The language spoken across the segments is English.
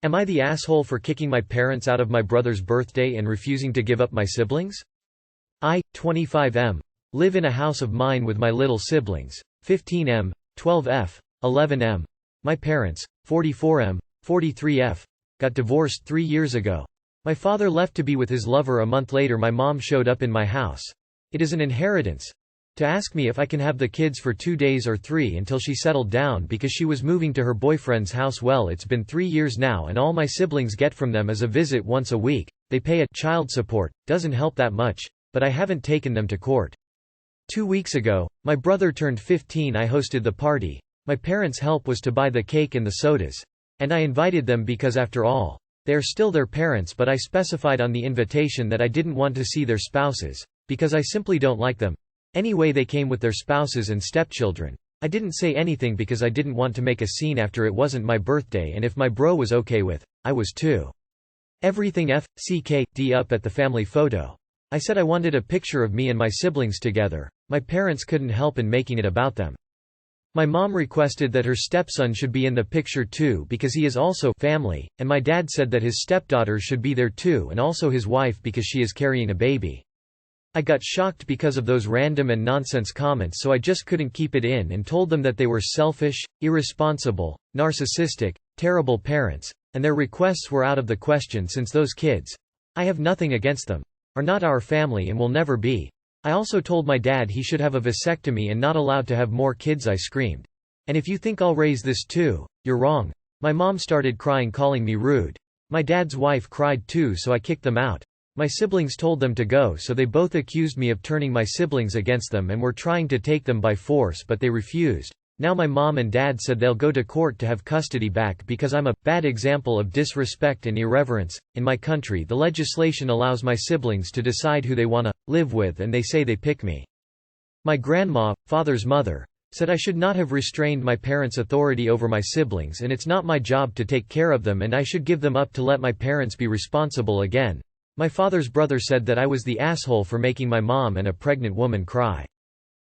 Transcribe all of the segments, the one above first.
Am I the asshole for kicking my parents out of my brother's birthday and refusing to give up my siblings? I, 25M, live in a house of mine with my little siblings, 15M, 12F, 11M. My parents, 44M, 43F, got divorced 3 years ago. My father left to be with his lover a month later. My mom showed up in my house. It is an inheritance. To ask me if I can have the kids for 2 days or 3 until she settled down because she was moving to her boyfriend's house. Well, it's been 3 years now and all my siblings get from them is a visit once a week. They pay a child support, doesn't help that much, but I haven't taken them to court. 2 weeks ago, my brother turned 15. I hosted the party. My parents' help was to buy the cake and the sodas. And I invited them because after all, they are still their parents, but I specified on the invitation that I didn't want to see their spouses, because I simply don't like them. Anyway, they came with their spouses and stepchildren. I didn't say anything because I didn't want to make a scene after it wasn't my birthday, and if my bro was okay with, I was too. Everything FCKD up at the family photo. I said I wanted a picture of me and my siblings together. My parents couldn't help in making it about them. My mom requested that her stepson should be in the picture too because he is also family, and my dad said that his stepdaughter should be there too and also his wife because she is carrying a baby. I got shocked because of those random and nonsense comments, so I just couldn't keep it in and told them that they were selfish, irresponsible, narcissistic, terrible parents, and their requests were out of the question since those kids, I have nothing against them, are not our family and will never be. I also told my dad he should have a vasectomy and not allowed to have more kids. I screamed. And if you think I'll raise this too, you're wrong. My mom started crying, calling me rude. My dad's wife cried too, so I kicked them out. My siblings told them to go, so they both accused me of turning my siblings against them and were trying to take them by force, but they refused. Now my mom and dad said they'll go to court to have custody back because I'm a bad example of disrespect and irreverence. In my country, the legislation allows my siblings to decide who they want to live with, and they say they pick me. My grandma, father's mother, said I should not have restrained my parents' authority over my siblings, and it's not my job to take care of them, and I should give them up to let my parents be responsible again. My father's brother said that I was the asshole for making my mom and a pregnant woman cry.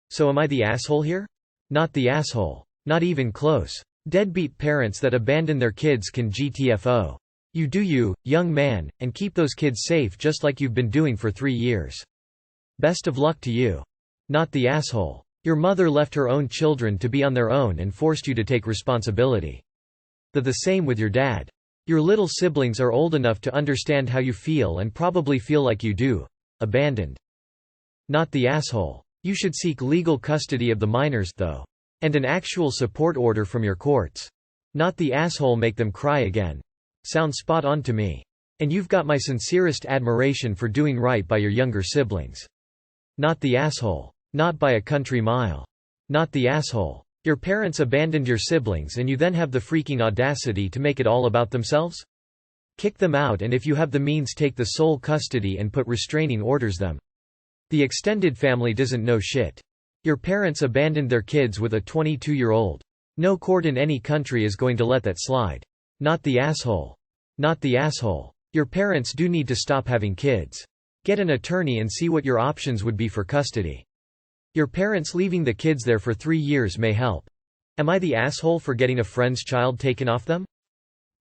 So am I the asshole here? Not the asshole. Not even close. Deadbeat parents that abandon their kids can GTFO. You do you, young man, and keep those kids safe just like you've been doing for 3 years. Best of luck to you. Not the asshole. Your mother left her own children to be on their own and forced you to take responsibility. The same with your dad. Your little siblings are old enough to understand how you feel and probably feel like you do. Abandoned. Not the asshole. You should seek legal custody of the minors, though. And an actual support order from your courts. Not the asshole, make them cry again. Sounds spot on to me. And you've got my sincerest admiration for doing right by your younger siblings. Not the asshole. Not by a country mile. Not the asshole. Your parents abandoned your siblings and you then have the freaking audacity to make it all about themselves? Kick them out, and if you have the means, take the sole custody and put restraining orders them. The extended family doesn't know shit. Your parents abandoned their kids with a 22-year-old. No court in any country is going to let that slide. Not the asshole. Not the asshole. Your parents do need to stop having kids. Get an attorney and see what your options would be for custody. Your parents leaving the kids there for 3 years may help. Am I the asshole for getting a friend's child taken off them?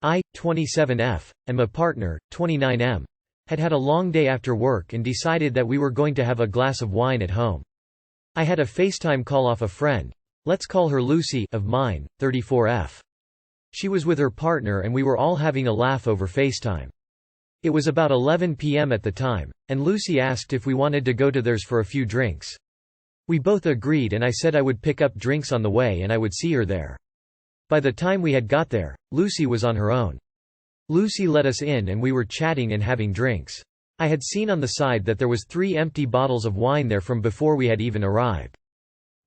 I, 27F, and my partner, 29M, had a long day after work and decided that we were going to have a glass of wine at home. I had a FaceTime call off a friend, let's call her Lucy, of mine, 34F. She was with her partner and we were all having a laugh over FaceTime. It was about 11 p.m. at the time, and Lucy asked if we wanted to go to theirs for a few drinks. We both agreed, and I said I would pick up drinks on the way and I would see her there. By the time we had got there, Lucy was on her own. Lucy let us in and we were chatting and having drinks. I had seen on the side that there was 3 empty bottles of wine there from before we had even arrived.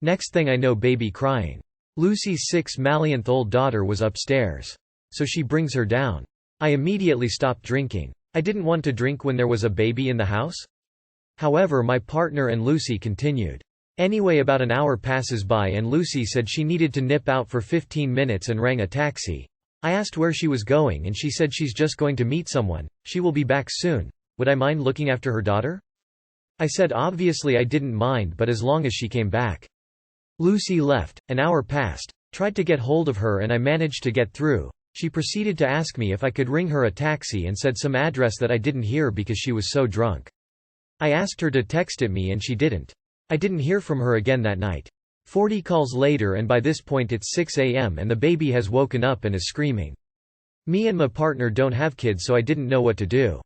Next thing I know, baby crying. Lucy's 6-month-old daughter was upstairs. So she brings her down. I immediately stopped drinking. I didn't want to drink when there was a baby in the house. However, my partner and Lucy continued. Anyway, about an hour passes by and Lucy said she needed to nip out for 15 minutes and rang a taxi. I asked where she was going and she said she's just going to meet someone, she will be back soon. Would I mind looking after her daughter? I said obviously I didn't mind, but as long as she came back. Lucy left, an hour passed, tried to get hold of her and I managed to get through. She proceeded to ask me if I could ring her a taxi and said some address that I didn't hear because she was so drunk. I asked her to text it me and she didn't. I didn't hear from her again that night. 40 calls later and by this point it's 6 a.m. and the baby has woken up and is screaming. Me and my partner don't have kids so I didn't know what to do.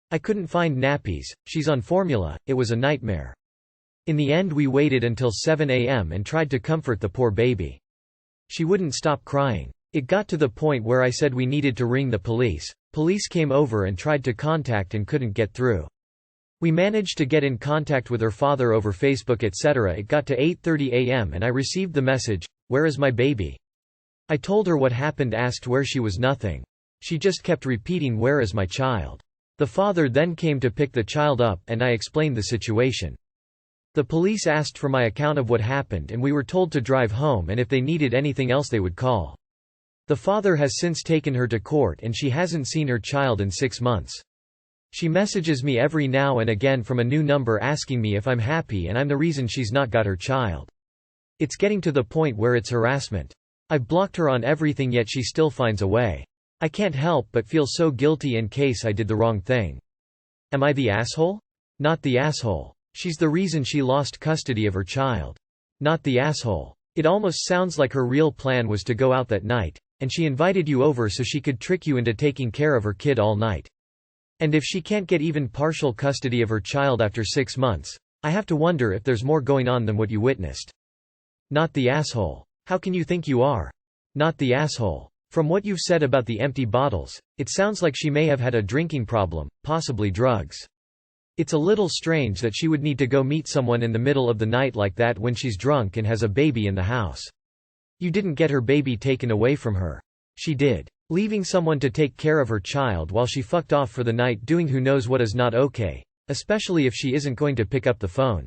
I couldn't find nappies, she's on formula, it was a nightmare. In the end we waited until 7 a.m. and tried to comfort the poor baby. She wouldn't stop crying. It got to the point where I said we needed to ring the police. Police came over and tried to contact and couldn't get through. We managed to get in contact with her father over Facebook etc. It got to 8:30 a.m. and I received the message, "Where is my baby?" I told her what happened, asked where she was, nothing. She just kept repeating, "Where is my child?" The father then came to pick the child up and I explained the situation. The police asked for my account of what happened and we were told to drive home and if they needed anything else they would call. The father has since taken her to court and she hasn't seen her child in 6 months. She messages me every now and again from a new number asking me if I'm happy and I'm the reason she's not got her child. It's getting to the point where it's harassment. I've blocked her on everything yet she still finds a way. I can't help but feel so guilty in case I did the wrong thing. Am I the asshole? Not the asshole. She's the reason she lost custody of her child. Not the asshole. It almost sounds like her real plan was to go out that night, and she invited you over so she could trick you into taking care of her kid all night. And if she can't get even partial custody of her child after 6 months, I have to wonder if there's more going on than what you witnessed. Not the asshole. How can you think you are? Not the asshole. From what you've said about the empty bottles, it sounds like she may have had a drinking problem, possibly drugs. It's a little strange that she would need to go meet someone in the middle of the night like that when she's drunk and has a baby in the house. You didn't get her baby taken away from her. She did. Leaving someone to take care of her child while she fucked off for the night doing who knows what is not okay, especially if she isn't going to pick up the phone.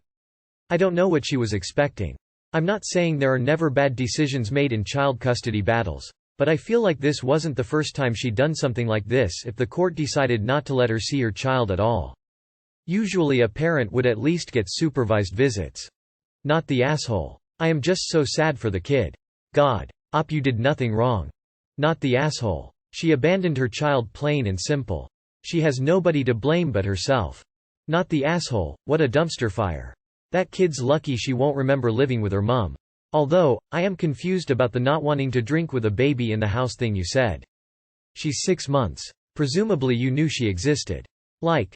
I don't know what she was expecting. I'm not saying there are never bad decisions made in child custody battles, but I feel like this wasn't the first time she'd done something like this if the court decided not to let her see her child at all. Usually a parent would at least get supervised visits. Not the asshole. I am just so sad for the kid. God. Op, you did nothing wrong. Not the asshole. She abandoned her child, plain and simple. She has nobody to blame but herself. Not the asshole. What a dumpster fire. That kid's lucky she won't remember living with her mum. Although, I am confused about the not wanting to drink with a baby in the house thing you said. She's 6 months. Presumably you knew she existed. Like,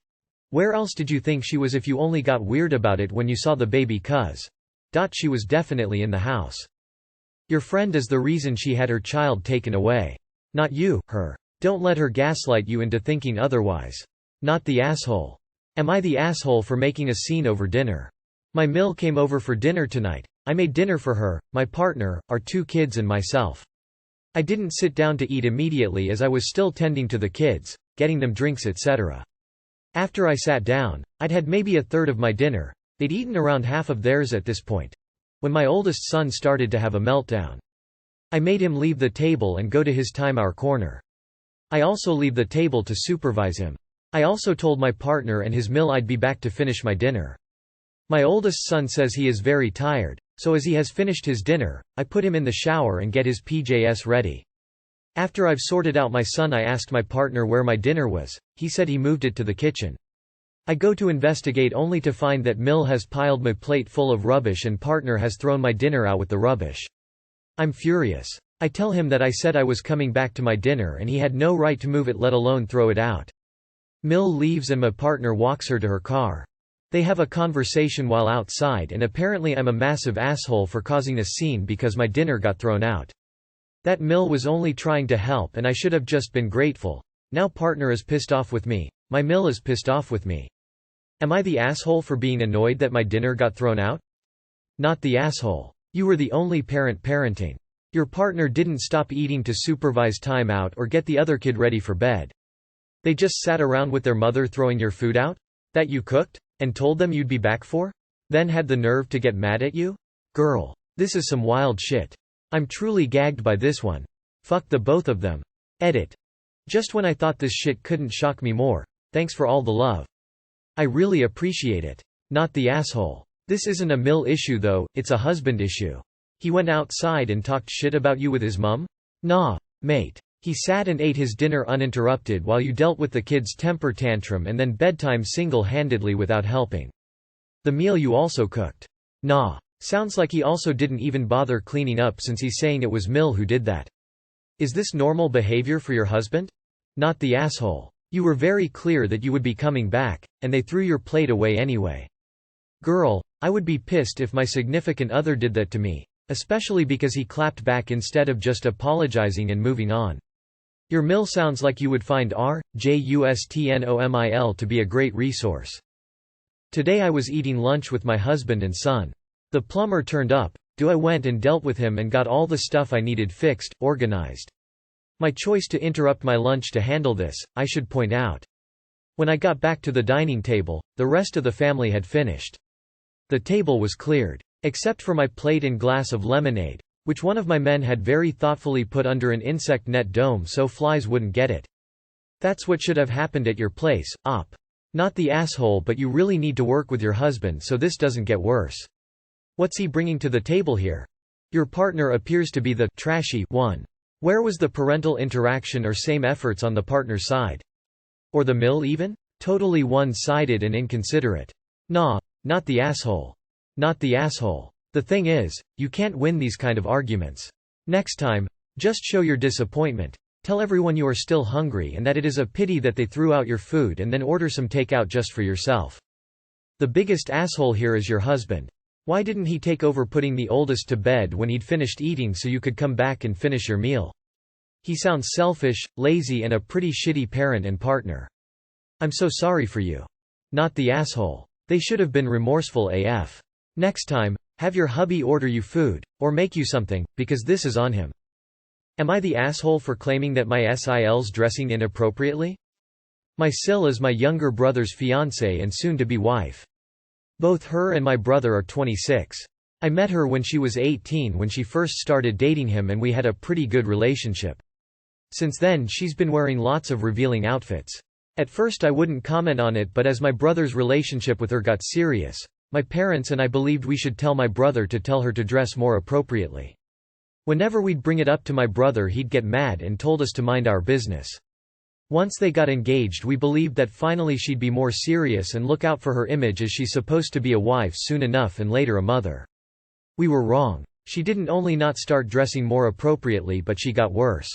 where else did you think she was if you only got weird about it when you saw the baby? She was definitely in the house. Your friend is the reason she had her child taken away. Not you, her. Don't let her gaslight you into thinking otherwise. Not the asshole. Am I the asshole for making a scene over dinner? My Mill came over for dinner tonight. I made dinner for her, my partner, our 2 kids and myself. I didn't sit down to eat immediately as I was still tending to the kids, getting them drinks etc. After I sat down, I'd had maybe a third of my dinner. They'd eaten around half of theirs at this point, when my oldest son started to have a meltdown. I made him leave the table and go to his time-hour corner. I also leave the table to supervise him. I also told my partner and his Mill I'd be back to finish my dinner. My oldest son says he is very tired, so as he has finished his dinner, I put him in the shower and get his PJs ready. After I've sorted out my son, I asked my partner where my dinner was. He said he moved it to the kitchen. I go to investigate only to find that Mill has piled my plate full of rubbish and partner has thrown my dinner out with the rubbish. I'm furious. I tell him that I said I was coming back to my dinner and he had no right to move it, let alone throw it out. Mill leaves and my partner walks her to her car. They have a conversation while outside and apparently I'm a massive asshole for causing a scene because my dinner got thrown out. That Mill was only trying to help and I should have just been grateful. Now partner is pissed off with me. My Mill is pissed off with me. Am I the asshole for being annoyed that my dinner got thrown out? Not the asshole. You were the only parent parenting. Your partner didn't stop eating to supervise time out or get the other kid ready for bed. They just sat around with their mother throwing your food out? That you cooked? And told them you'd be back for? Then had the nerve to get mad at you? Girl. This is some wild shit. I'm truly gagged by this one. Fuck the both of them. Edit. Just when I thought this shit couldn't shock me more. Thanks for all the love. I really appreciate it. Not the asshole. This isn't a Mill issue though, it's a husband issue. He went outside and talked shit about you with his mum? Nah, mate. He sat and ate his dinner uninterrupted while you dealt with the kid's temper tantrum and then bedtime single-handedly without helping. The meal you also cooked. Nah. Sounds like he also didn't even bother cleaning up since he's saying it was Mill who did that. Is this normal behavior for your husband? Not the asshole. You were very clear that you would be coming back, and they threw your plate away anyway. Girl, I would be pissed if my significant other did that to me, especially because he clapped back instead of just apologizing and moving on. Your Mill sounds like you would find RJUSTNOMIL to be a great resource. Today I was eating lunch with my husband and son. The plumber turned up. I went and dealt with him and got all the stuff I needed fixed, organized. My choice to interrupt my lunch to handle this, I should point out. When I got back to the dining table, the rest of the family had finished. The table was cleared. Except for my plate and glass of lemonade, which one of my men had very thoughtfully put under an insect net dome so flies wouldn't get it. That's what should have happened at your place, op. Not the asshole, but you really need to work with your husband so this doesn't get worse. What's he bringing to the table here? Your partner appears to be the trashy one. Where was the parental interaction or same efforts on the partner's side? Or the Mill even? Totally one-sided and inconsiderate. Nah, not the asshole. Not the asshole. The thing is, you can't win these kind of arguments. Next time, just show your disappointment. Tell everyone you are still hungry and that it is a pity that they threw out your food, and then order some takeout just for yourself. The biggest asshole here is your husband. Why didn't he take over putting the oldest to bed when he'd finished eating so you could come back and finish your meal? He sounds selfish, lazy, and a pretty shitty parent and partner. I'm so sorry for you. Not the asshole. They should have been remorseful AF. Next time, have your hubby order you food, or make you something, because this is on him. Am I the asshole for claiming that my SIL's dressing inappropriately? My SIL is my younger brother's fiancée and soon-to-be wife. Both her and my brother are 26. I met her when she was 18 when she first started dating him, and we had a pretty good relationship. Since then she's been wearing lots of revealing outfits. At first I wouldn't comment on it, but as my brother's relationship with her got serious, my parents and I believed we should tell my brother to tell her to dress more appropriately. Whenever we'd bring it up to my brother, he'd get mad and told us to mind our business. Once they got engaged, we believed that finally she'd be more serious and look out for her image, as she's supposed to be a wife soon enough and later a mother. We were wrong. She didn't only not start dressing more appropriately, but she got worse.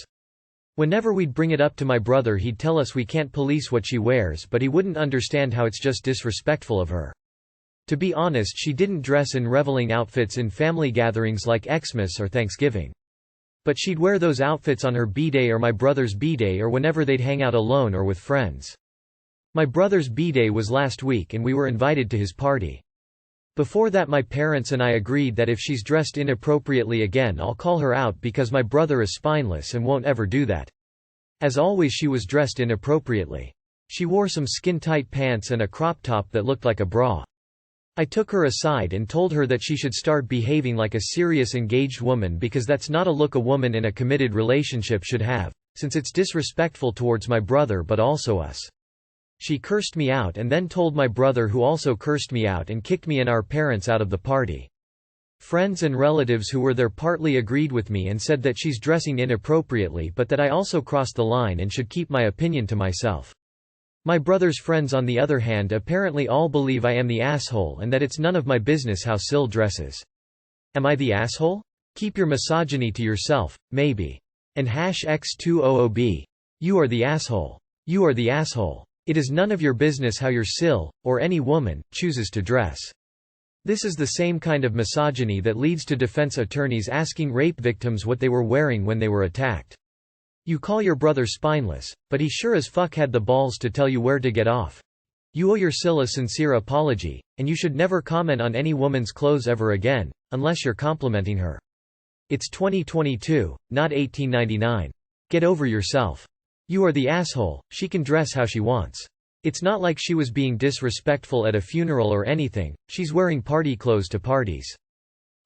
Whenever we'd bring it up to my brother, he'd tell us we can't police what she wears, but he wouldn't understand how it's just disrespectful of her. To be honest, she didn't dress in reveling outfits in family gatherings like Xmas or Thanksgiving. But she'd wear those outfits on her b-day or my brother's b-day, or whenever they'd hang out alone or with friends. My brother's b-day was last week and we were invited to his party. Before that, my parents and I agreed that if she's dressed inappropriately again, I'll call her out, because my brother is spineless and won't ever do that. As always, she was dressed inappropriately. She wore some skin-tight pants and a crop top that looked like a bra. I took her aside and told her that she should start behaving like a serious engaged woman, because that's not a look a woman in a committed relationship should have, since it's disrespectful towards my brother but also us. She cursed me out and then told my brother, who also cursed me out and kicked me and our parents out of the party. Friends and relatives who were there partly agreed with me and said that she's dressing inappropriately, but that I also crossed the line and should keep my opinion to myself. My brother's friends, on the other hand, apparently all believe I am the asshole and that it's none of my business how Sil dresses. Am I the asshole? Keep your misogyny to yourself, maybe. And #X200B. You are the asshole. You are the asshole. It is none of your business how your Sil, or any woman, chooses to dress. This is the same kind of misogyny that leads to defense attorneys asking rape victims what they were wearing when they were attacked. You call your brother spineless, but he sure as fuck had the balls to tell you where to get off. You owe your Sil a sincere apology, and you should never comment on any woman's clothes ever again, unless you're complimenting her. It's 2022, not 1899. Get over yourself. You are the asshole. She can dress how she wants. It's not like she was being disrespectful at a funeral or anything. She's wearing party clothes to parties.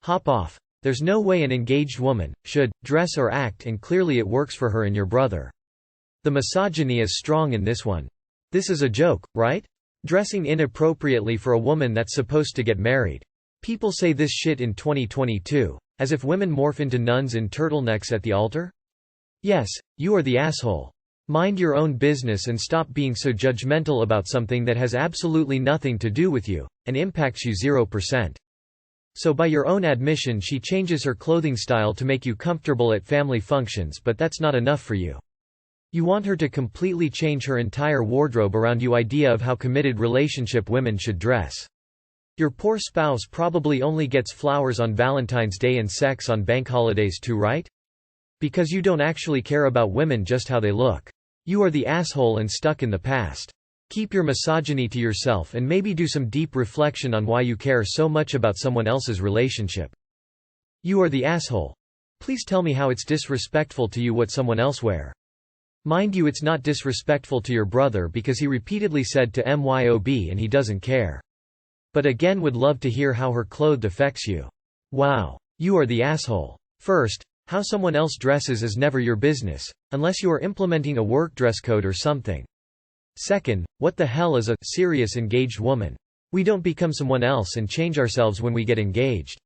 Hop off. There's no way an engaged woman should dress or act, and clearly it works for her and your brother. The misogyny is strong in this one. This is a joke, right? Dressing inappropriately for a woman that's supposed to get married. People say this shit in 2022, as if women morph into nuns in turtlenecks at the altar? Yes, you are the asshole. Mind your own business and stop being so judgmental about something that has absolutely nothing to do with you, and impacts you 0%. So by your own admission she changes her clothing style to make you comfortable at family functions, but that's not enough for you. You want her to completely change her entire wardrobe around your idea of how committed relationship women should dress. Your poor spouse probably only gets flowers on Valentine's Day and sex on bank holidays too, right? Because you don't actually care about women just how they look. You are the asshole and stuck in the past. Keep your misogyny to yourself and maybe do some deep reflection on why you care so much about someone else's relationship. You are the asshole. Please tell me how it's disrespectful to you what someone else wear. Mind you, it's not disrespectful to your brother because he repeatedly said to MYOB and he doesn't care. But again, would love to hear how her clothes affects you. Wow. You are the asshole. First, how someone else dresses is never your business, unless you are implementing a work dress code or something. Second, what the hell is a serious engaged woman? We don't become someone else and change ourselves when we get engaged.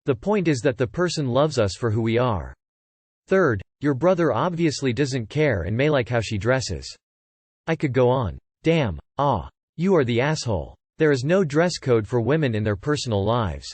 The point is that the person loves us for who we are. Third, your brother obviously doesn't care and may like how she dresses. I could go on. Damn. You are the asshole. There is no dress code for women in their personal lives.